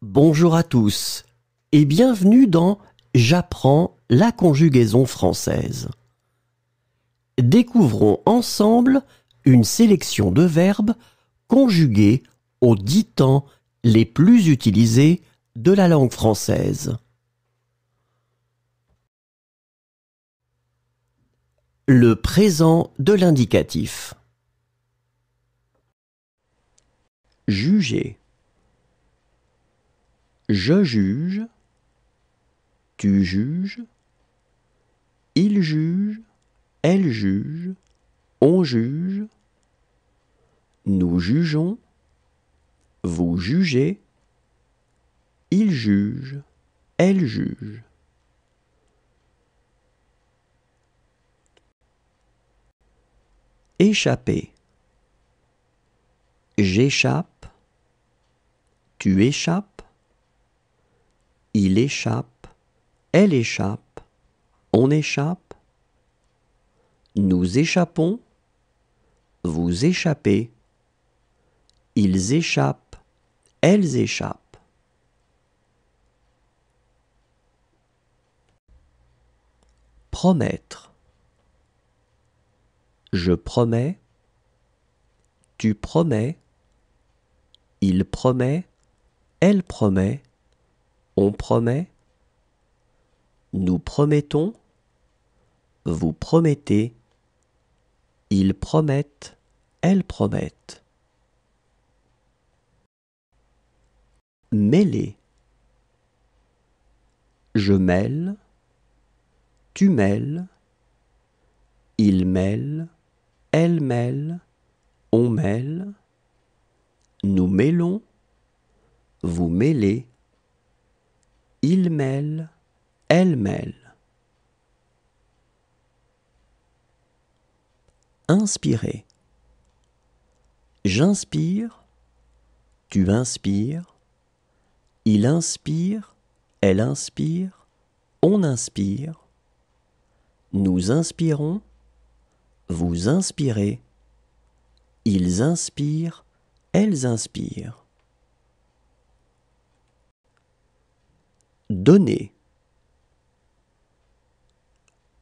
Bonjour à tous et bienvenue dans J'apprends la conjugaison française. Découvrons ensemble une sélection de verbes conjugués aux 10 temps les plus utilisés de la langue française. Le présent de l'indicatif. Juger. Je juge, tu juges, il juge, elle juge, on juge, nous jugeons, vous jugez, il juge, elle juge. Échapper. J'échappe, tu échappes, il échappe, elle échappe, on échappe, nous échappons, vous échappez, ils échappent, elles échappent. Promettre. Je promets, tu promets, il promet, elle promet, on promet, nous promettons, vous promettez, ils promettent, elles promettent. Mêler. Je mêle, tu mêles, il mêle, elle mêle, on mêle, nous mêlons, vous mêlez, il mêle, elle mêle. Inspirer. J'inspire, tu inspires, il inspire, elle inspire, on inspire, nous inspirons, vous inspirez, ils inspirent, elles inspirent. Donner.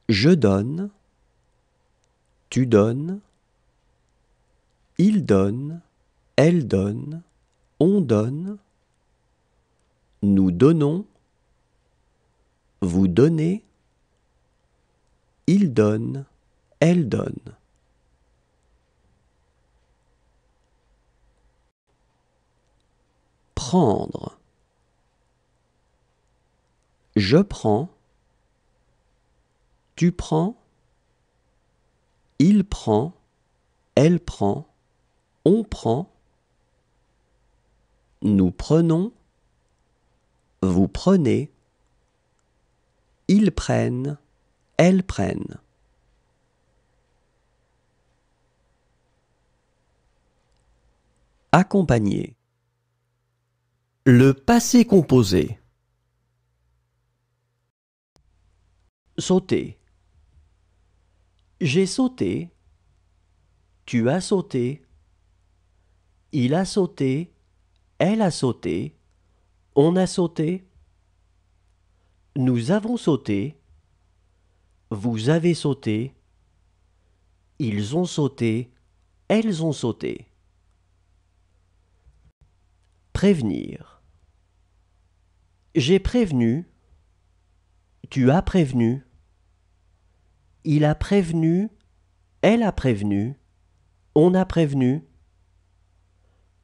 Je donne, tu donnes, il donne, elle donne, on donne, nous donnons, vous donnez, il donne, elle donne. Prendre. Je prends, tu prends, il prend, elle prend, on prend, nous prenons, vous prenez, ils prennent, elles prennent. Accompagner. Le passé composé. Sauter. J'ai sauté, tu as sauté, il a sauté, elle a sauté, on a sauté, nous avons sauté, vous avez sauté, ils ont sauté, elles ont sauté. Prévenir. J'ai prévenu, tu as prévenu, il a prévenu, elle a prévenu, on a prévenu,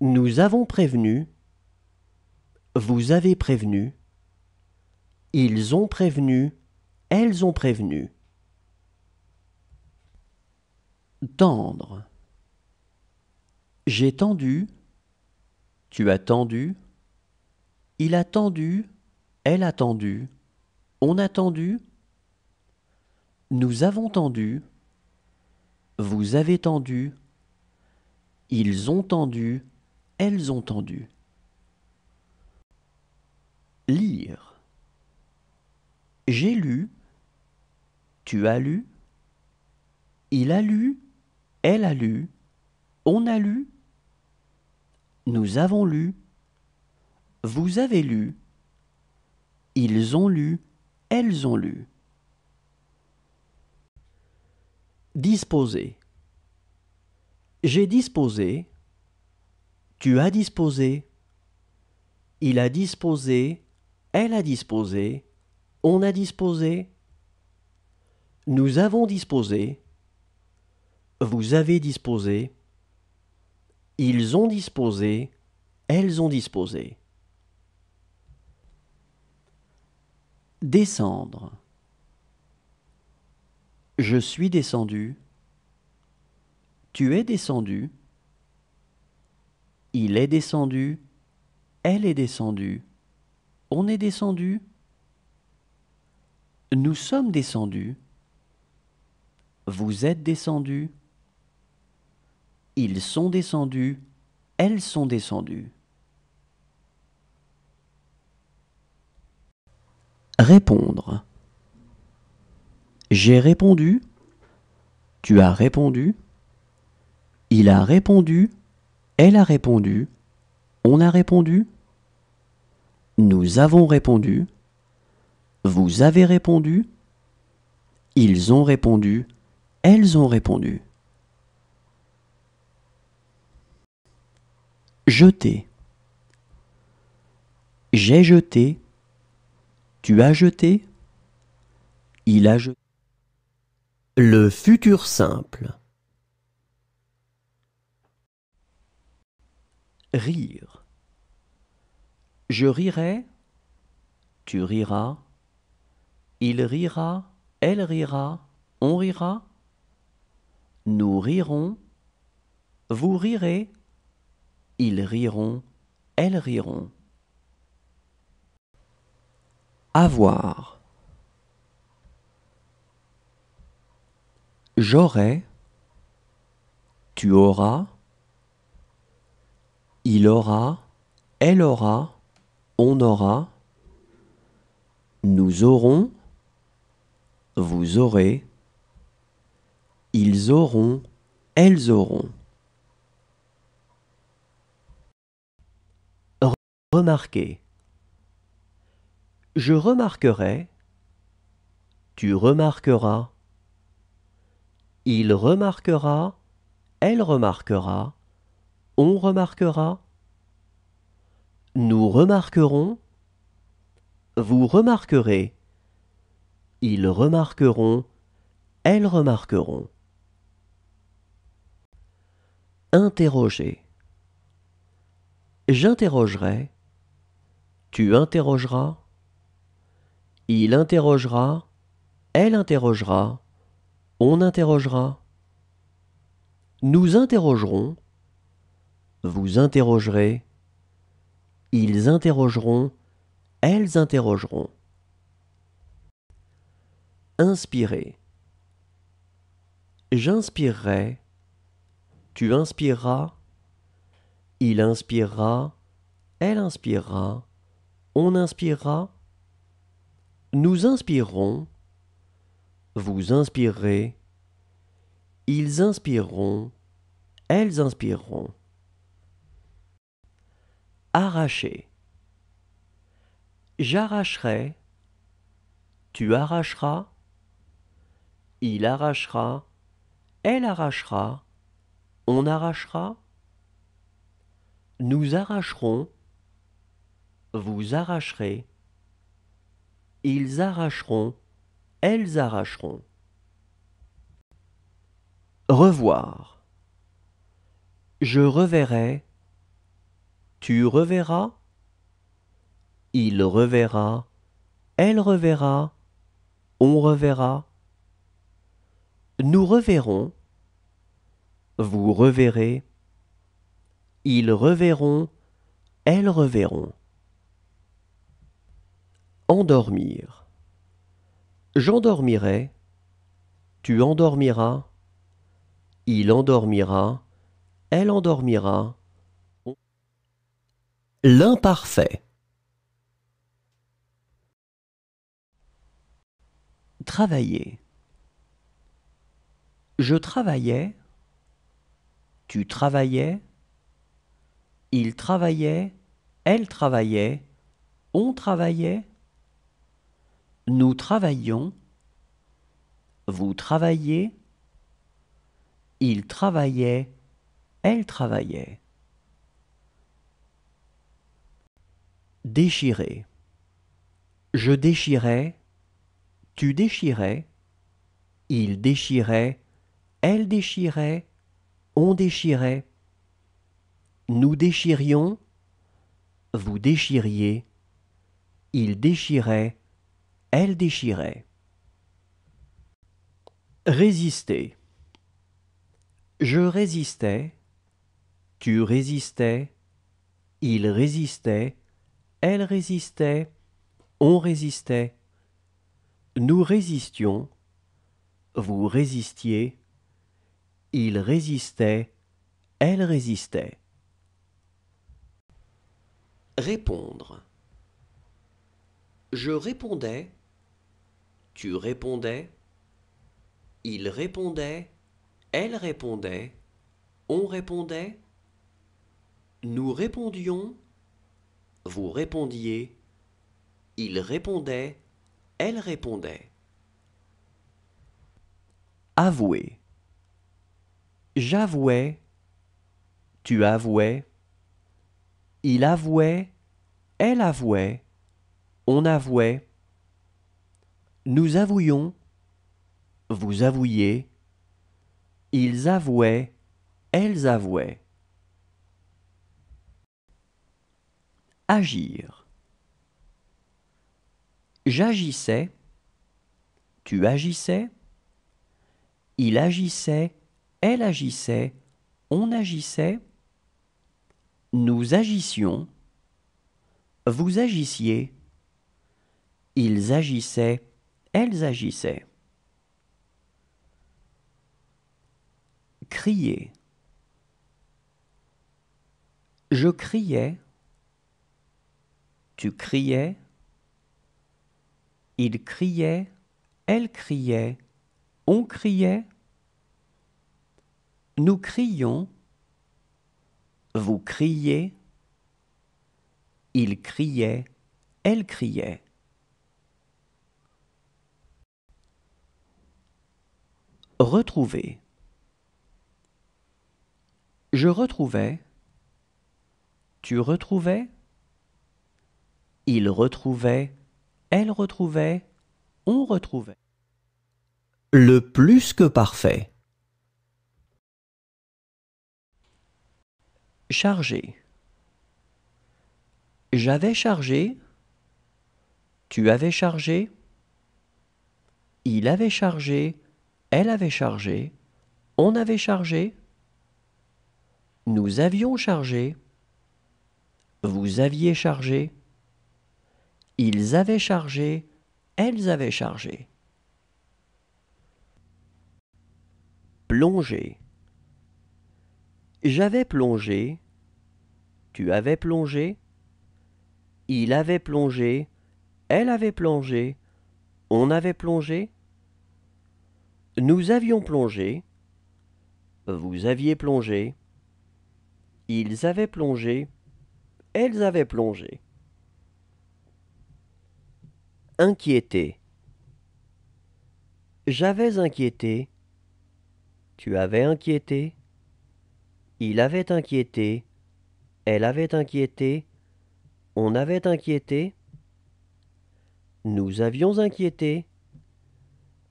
nous avons prévenu, vous avez prévenu, ils ont prévenu, elles ont prévenu. Tendre. J'ai tendu, tu as tendu, il a tendu, elle a tendu, on a tendu, nous avons tendu, vous avez tendu, ils ont tendu, elles ont tendu. Lire. J'ai lu, tu as lu, il a lu, elle a lu, on a lu, nous avons lu, Vous avez lu. Ils ont lu. Elles ont lu. Disposer. J'ai disposé. Tu as disposé. Il a disposé. Elle a disposé. On a disposé. Nous avons disposé. Vous avez disposé. Ils ont disposé. Elles ont disposé. Descendre. Je suis descendu. Tu es descendu. Il est descendu. Elle est descendue. On est descendu. Nous sommes descendus. Vous êtes descendus. Ils sont descendus. Elles sont descendues. Répondre. J'ai répondu. Tu as répondu. Il a répondu. Elle a répondu. On a répondu. Nous avons répondu. Vous avez répondu. Ils ont répondu. Elles ont répondu. Jeter. J'ai jeté. Tu as jeté. Il a jeté. Le futur simple. Rire. Je rirai. Tu riras. Il rira. Elle rira. On rira. Nous rirons. Vous rirez. Ils riront. Elles riront. Avoir. J'aurai. Tu auras. Il aura. Elle aura. On aura. Nous aurons. Vous aurez. Ils auront. Elles auront. Remarquer. Je remarquerai. Tu remarqueras. Il remarquera. Elle remarquera. On remarquera. Nous remarquerons. Vous remarquerez. Ils remarqueront. Elles remarqueront. Interroger. J'interrogerai. Tu interrogeras. Il interrogera. Elle interrogera. On interrogera. Nous interrogerons. Vous interrogerez. Ils interrogeront. Elles interrogeront. Inspirer. J'inspirerai. Tu inspireras. Il inspirera. Elle inspirera. On inspirera. Nous inspirerons. Vous inspirerez. Ils inspireront. Elles inspireront. Arracher. J'arracherai. Tu arracheras. Il arrachera. Elle arrachera. On arrachera. Nous arracherons. Vous arracherez. Ils arracheront. Elles arracheront. Revoir. Je reverrai. Tu reverras. Il reverra. Elle reverra. On reverra. Nous reverrons. Vous reverrez. Ils reverront. Elles reverront. Endormir. J'endormirai. Tu endormiras. Il endormira. Elle endormira. L'imparfait. Travailler. Je travaillais. Tu travaillais. Il travaillait. Elle travaillait. On travaillait. Nous travaillions. Vous travailliez. Il travaillait. Elle travaillait. Déchirer. Je déchirais. Tu déchirais. Il déchirait. Elle déchirait. On déchirait. Nous déchirions. Vous déchiriez. Il déchirait. Elle déchirait. Résister. Je résistais. Tu résistais. Il résistait. Elle résistait. On résistait. Nous résistions. Vous résistiez. Il résistait. Elle résistait. Répondre. Je répondais. Tu répondais. Il répondait. Elle répondait. On répondait. Nous répondions. Vous répondiez. Il répondait. Elle répondait. Avouer. J'avouais. Tu avouais. Il avouait. Elle avouait. On avouait. Nous avouions. Vous avouiez. Ils avouaient. Elles avouaient. Agir. J'agissais. Tu agissais. Il agissait. Elle agissait. On agissait. Nous agissions. Vous agissiez. Ils agissaient. Elles agissaient. Crier. Je criais. Tu criais. Il criait. Elle criait. On criait. Nous crions. Vous criez. Il criait. Elle criait. Retrouver. Je retrouvais. Tu retrouvais. Il retrouvait. Elle retrouvait. On retrouvait. Le plus que parfait. Charger. J'avais chargé. Tu avais chargé. Il avait chargé. Elle avait chargé. On avait chargé. Nous avions chargé. Vous aviez chargé. Ils avaient chargé. Elles avaient chargé. Plonger. J'avais plongé. Tu avais plongé. Il avait plongé. Elle avait plongé. On avait plongé. Nous avions plongé. Vous aviez plongé. Ils avaient plongé. Elles avaient plongé. Inquiéter. J'avais inquiété. Tu avais inquiété. Il avait inquiété. Elle avait inquiété. On avait inquiété. Nous avions inquiété.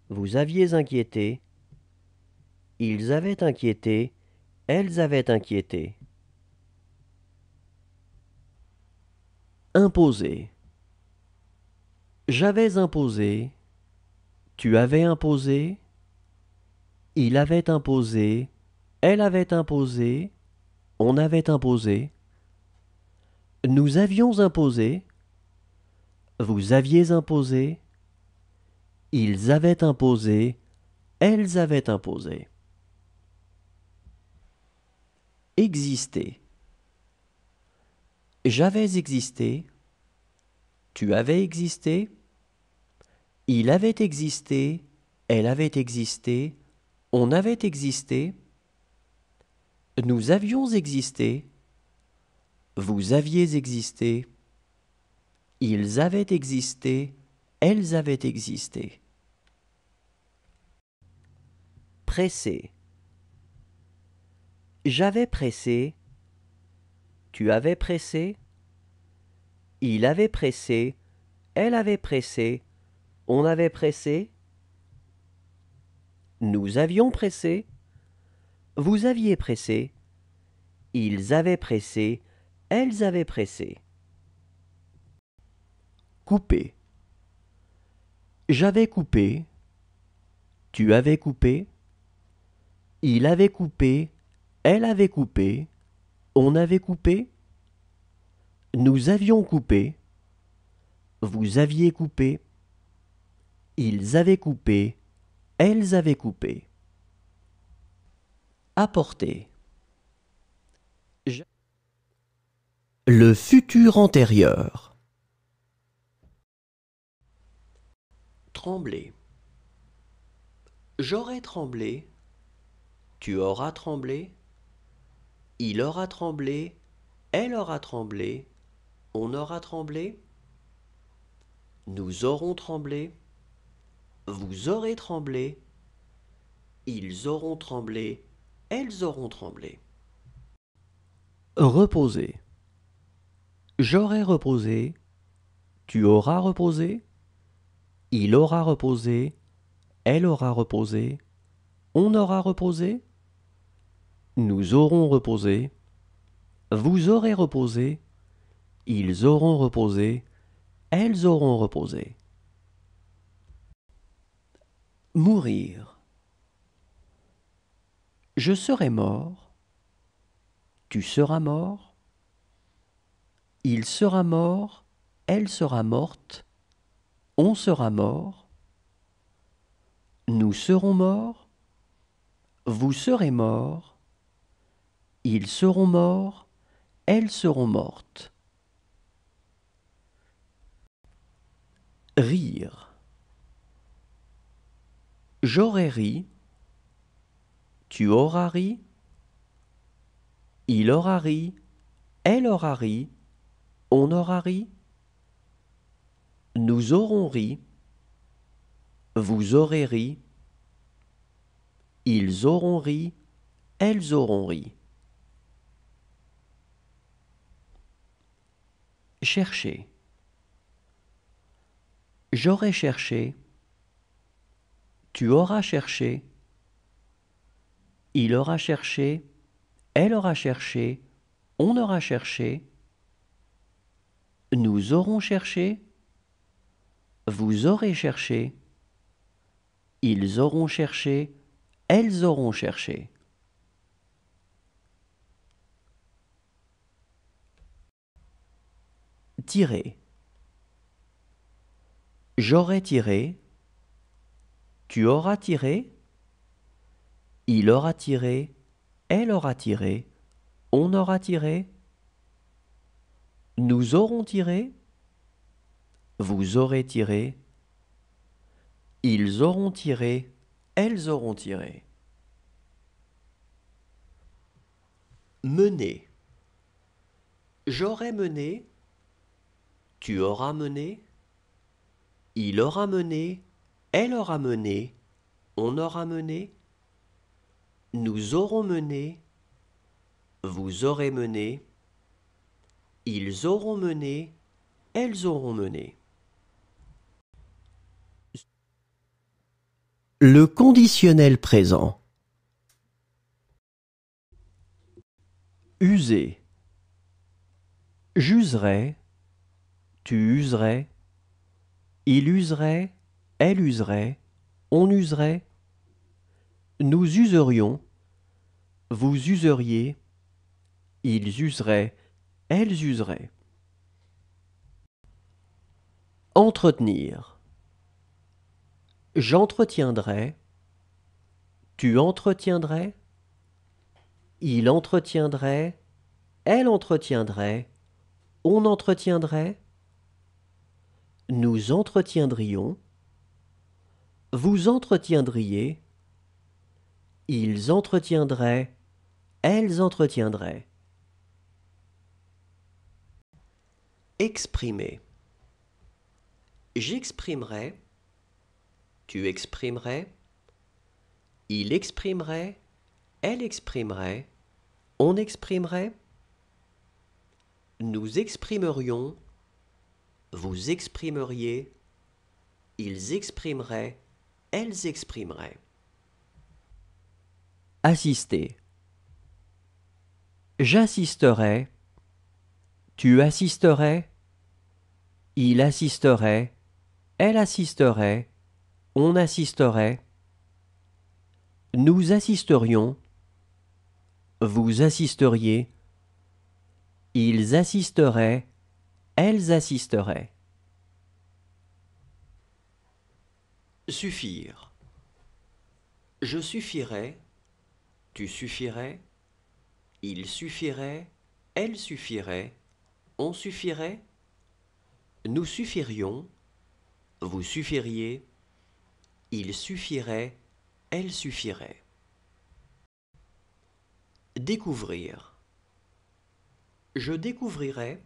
Vous aviez inquiété. Ils avaient inquiété. Elles avaient inquiété. Imposer. J'avais imposé. Tu avais imposé. Il avait imposé. Elle avait imposé. On avait imposé. Nous avions imposé. Vous aviez imposé. Ils avaient imposé. Elles avaient imposé. Exister. J'avais existé. Tu avais existé. Il avait existé. Elle avait existé. On avait existé. Nous avions existé. Vous aviez existé. Ils avaient existé. Elles avaient existé. Pressé. J'avais pressé. Tu avais pressé. Il avait pressé. Elle avait pressé. On avait pressé. Nous avions pressé. Vous aviez pressé. Ils avaient pressé. Elles avaient pressé. Couper. J'avais coupé. Tu avais coupé. Il avait coupé. Elle avait coupé. On avait coupé. Nous avions coupé. Vous aviez coupé. Ils avaient coupé. Elles avaient coupé. Apporter. Le futur antérieur. Trembler. J'aurais tremblé. Tu auras tremblé. Il aura tremblé. Elle aura tremblé. On aura tremblé. Nous aurons tremblé. Vous aurez tremblé. Ils auront tremblé. Elles auront tremblé. Reposer. J'aurai reposé. Tu auras reposé. Il aura reposé. Elle aura reposé. On aura reposé. Nous aurons reposé. Vous aurez reposé. Ils auront reposé. Elles auront reposé. Mourir. Je serai mort. Tu seras mort. Il sera mort. Elle sera morte. On sera mort. Nous serons morts. Vous serez morts. Ils seront morts. Elles seront mortes. Rire. J'aurai ri. Tu auras ri. Il aura ri. Elle aura ri. On aura ri. Nous aurons ri. Vous aurez ri. Ils auront ri. Elles auront ri. Chercher. J'aurai cherché. Tu auras cherché. Il aura cherché. Elle aura cherché. On aura cherché. Nous aurons cherché. Vous aurez cherché. Ils auront cherché. Elles auront cherché. Tirer. J'aurai tiré. Tu auras tiré. Il aura tiré. Elle aura tiré. On aura tiré. Nous aurons tiré. Vous aurez tiré. Ils auront tiré. Elles auront tiré. Mener. J'aurai mené. Tu auras mené. Il aura mené. Elle aura mené. On aura mené. Nous aurons mené. Vous aurez mené. Ils auront mené. Elles auront mené. Le conditionnel présent. User. J'userai. Tu userais. Il userait. Elle userait. On userait. Nous userions. Vous useriez. Ils useraient. Elles useraient. Entretenir. J'entretiendrai. Tu entretiendrais. Il entretiendrait. Elle entretiendrait. On entretiendrait. Nous entretiendrions. Vous entretiendriez. Ils entretiendraient. Elles entretiendraient. exprimer. J'exprimerai, tu exprimerais, il exprimerait, elle exprimerait, on exprimerait, nous exprimerions, vous exprimeriez, ils exprimeraient, elles exprimeraient. Assister. J'assisterai, tu assisterais, il assisterait, elle assisterait, on assisterait, nous assisterions, vous assisteriez, ils assisteraient, elles assisteraient. Suffire. Je suffirais, tu suffirais, il suffirait, elle suffirait, on suffirait, nous suffirions, vous suffiriez, il suffirait, elle suffirait. Découvrir. Je découvrirais,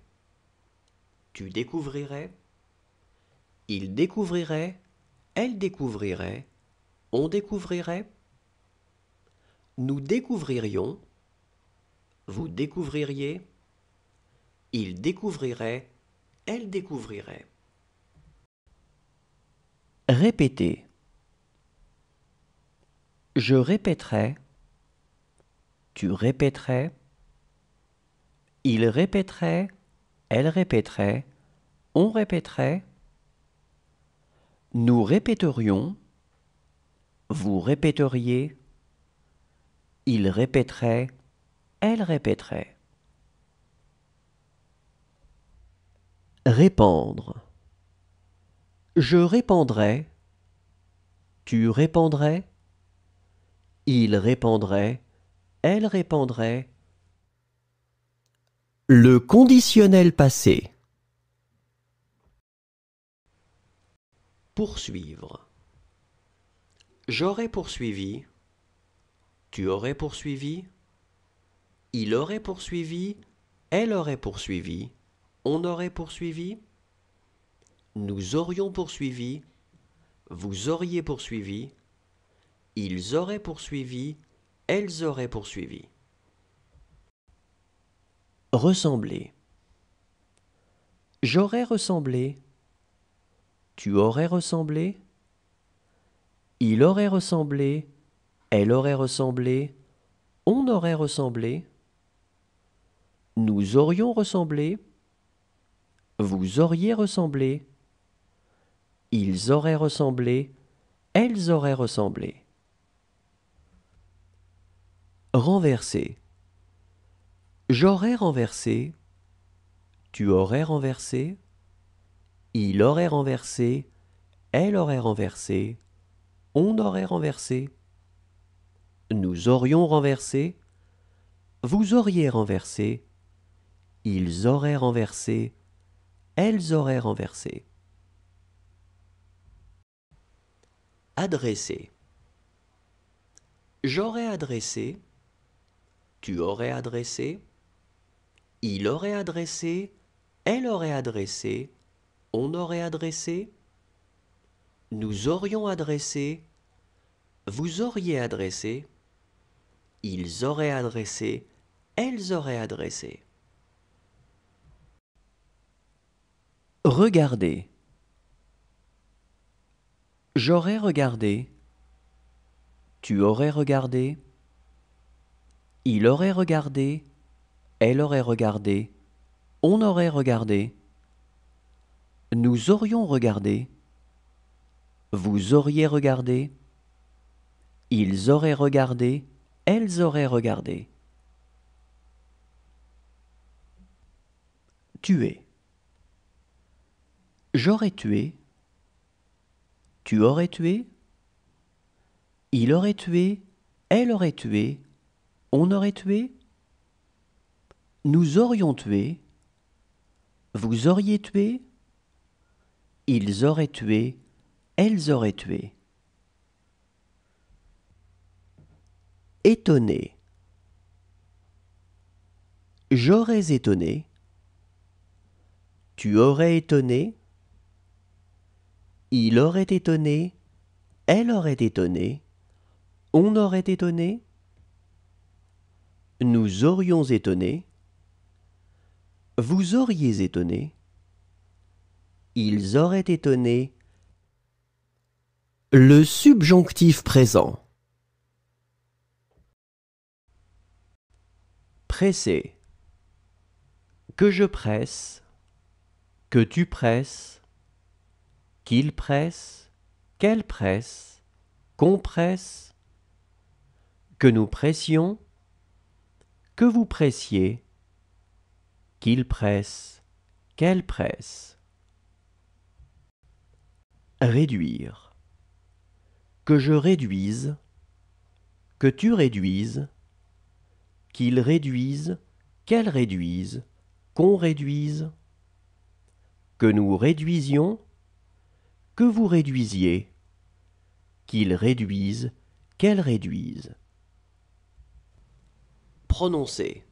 tu découvrirais, il découvrirait, elle découvrirait, on découvrirait, nous découvririons, vous découvririez, il découvrirait, elle découvrirait. Répéter. Je répéterai, tu répéterais, il répéterait, elle répéterait, on répéterait, nous répéterions, vous répéteriez, il répéterait, elle répéterait. Répandre. Je répandrai, tu répandrais, il répandrait, elle répandrait. Le conditionnel passé. Poursuivre. J'aurais poursuivi, tu aurais poursuivi, il aurait poursuivi, elle aurait poursuivi, on aurait poursuivi, nous aurions poursuivi, vous auriez poursuivi, ils auraient poursuivi, elles auraient poursuivi. Ressembler. J'aurais ressemblé, tu aurais ressemblé, il aurait ressemblé, elle aurait ressemblé, on aurait ressemblé, nous aurions ressemblé, vous auriez ressemblé, ils auraient ressemblé, elles auraient ressemblé. Renverser. J'aurais renversé, tu aurais renversé, il aurait renversé, elle aurait renversé, on aurait renversé, nous aurions renversé, vous auriez renversé, ils auraient renversé, elles auraient renversé. Adresser. J'aurais adressé, tu aurais adressé, il aurait adressé, elle aurait adressé, on aurait adressé, nous aurions adressé, vous auriez adressé, ils auraient adressé, elles auraient adressé. Regarder. J'aurais regardé, tu aurais regardé, il aurait regardé, elle aurait regardé, on aurait regardé, nous aurions regardé, vous auriez regardé, ils auraient regardé, elles auraient regardé. Tuer. J'aurais tué, tu aurais tué, il aurait tué, elle aurait tué, on aurait tué, nous aurions tué, vous auriez tué, ils auraient tué, elles auraient tué. Étonné. J'aurais étonné, tu aurais étonné, il aurait étonné, elle aurait étonné, on aurait étonné, nous aurions étonné, vous auriez étonné, ils auraient étonné. Le subjonctif présent. Presser. Que je presse, que tu presses, qu'il presse, qu'elle presse, qu'on presse, que nous pressions, que vous pressiez, qu'il presse, qu'elle presse. Réduire. Que je réduise, que tu réduises, qu'il réduise, qu'elle réduise, qu'on réduise, que nous réduisions, que vous réduisiez, qu'il réduise, qu'elle réduise. Prononcer.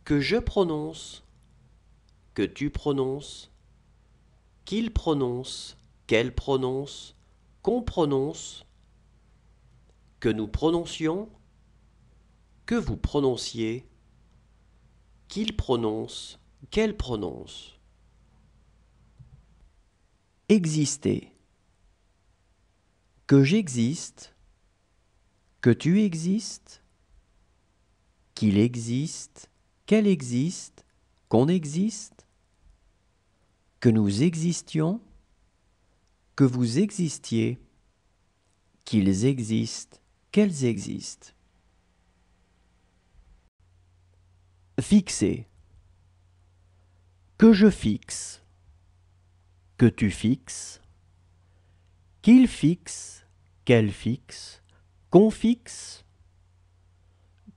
Que je prononce, que tu prononces, qu'il prononce, qu'elle prononce, qu'on prononce, que nous prononcions, que vous prononciez, qu'il prononce, qu'elle prononce. Exister. Que j'existe, que tu existes, qu'il existe, qu'elle existe, qu'on existe, que nous existions, que vous existiez, qu'ils existent, qu'elles existent. Fixer. Que je fixe, que tu fixes, qu'il fixe, qu'elle fixe, qu'on fixe,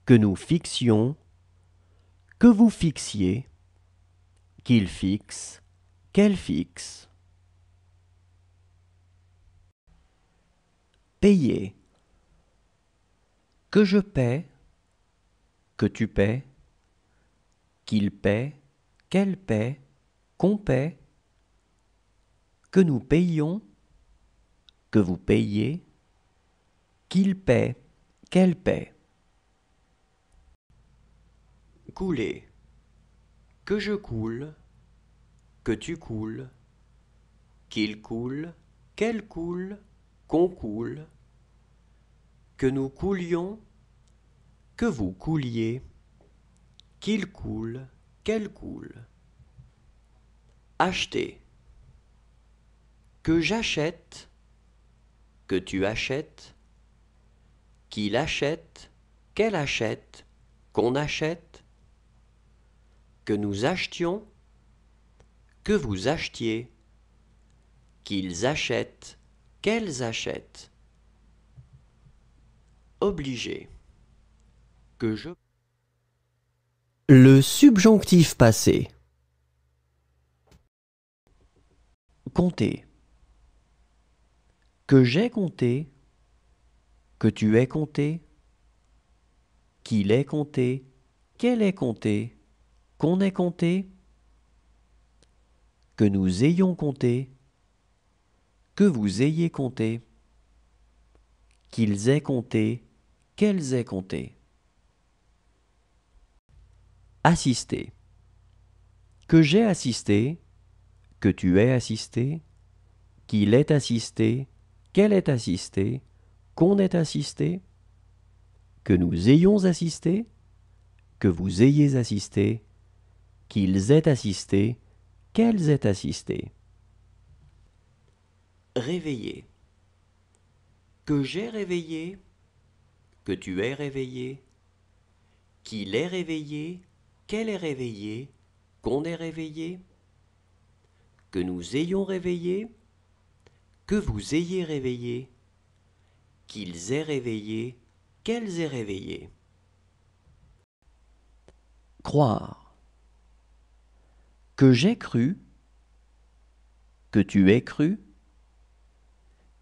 que nous fixions, que vous fixiez, qu'il fixe, qu'elle fixe. Payer. Que je paie, que tu paies, qu'il paie, qu'elle paie, qu'on paie, que nous payions, que vous payiez, qu'il paie, qu'elle paie. Couler. Que je coule, que tu coules, qu'il coule, qu'elle coule, qu'on coule, que nous coulions, que vous couliez, qu'il coule, qu'elle coule. Acheter. Que j'achète, que tu achètes, qu'il achète, qu'elle achète, qu'on achète, que nous achetions, que vous achetiez, qu'ils achètent, qu'elles achètent. Obligé. Que je... Le subjonctif passé. Compter. Que j'ai compté, que tu aies compté, qu'il ait compté, qu'elle ait compté, qu'on ait compté, que nous ayons compté, que vous ayez compté, qu'ils aient compté, qu'elles aient compté. Assister. Que j'ai assisté, que tu aies assisté, qu'il ait assisté, qu'elle ait assisté, qu'on ait assisté, que nous ayons assisté, que vous ayez assisté, qu'ils aient assisté, qu'elles aient assisté. Réveiller. Que j'ai réveillé, que tu aies réveillé, qu'il ait réveillé, qu'elle ait réveillé, qu'on ait réveillé, que nous ayons réveillé, que vous ayez réveillé, qu'ils aient réveillé, qu'elles aient réveillé. Croire. Que j'ai cru, que tu aies cru,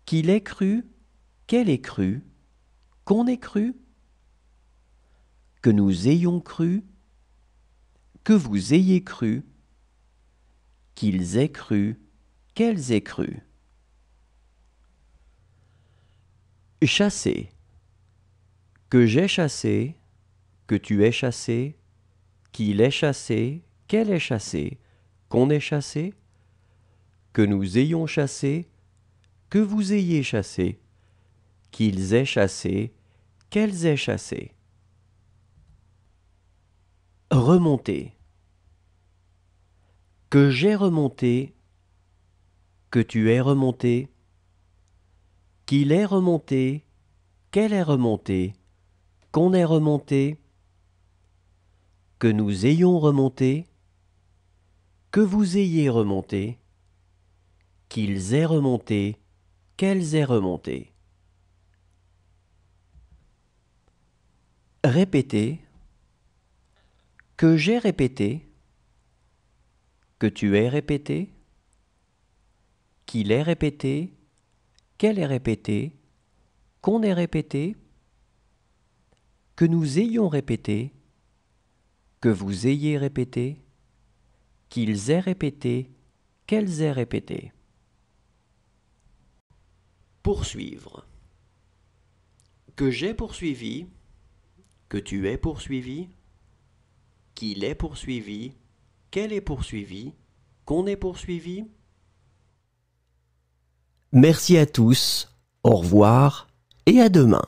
qu'il ait cru, qu'elle ait cru, qu'on ait cru, que nous ayons cru, que vous ayez cru, qu'ils aient cru, qu'elles aient cru. Chasser. Que j'ai chassé, que tu aies chassé, qu'il ait chassé, qu'elle ait chassé, qu'on ait chassé, que nous ayons chassé, que vous ayez chassé, qu'ils aient chassé, qu'elles aient chassé. Remonter. Que j'ai remonté, que tu aies remonté, qu'il ait remonté, qu'elle ait remonté, qu'on ait remonté, que nous ayons remonté, que vous ayez remonté, qu'ils aient remonté, qu'elles aient remonté. Répéter. Que j'ai répété, que tu aies répété, qu'il ait répété, qu'elle ait répété, qu'on ait répété, que nous ayons répété, que vous ayez répété, qu'ils aient répété, qu'elles aient répété. Poursuivre. Que j'ai poursuivi, que tu aies poursuivi, qu'il ait poursuivi, qu'elle ait poursuivi, qu'on ait poursuivi. Merci à tous, au revoir et à demain.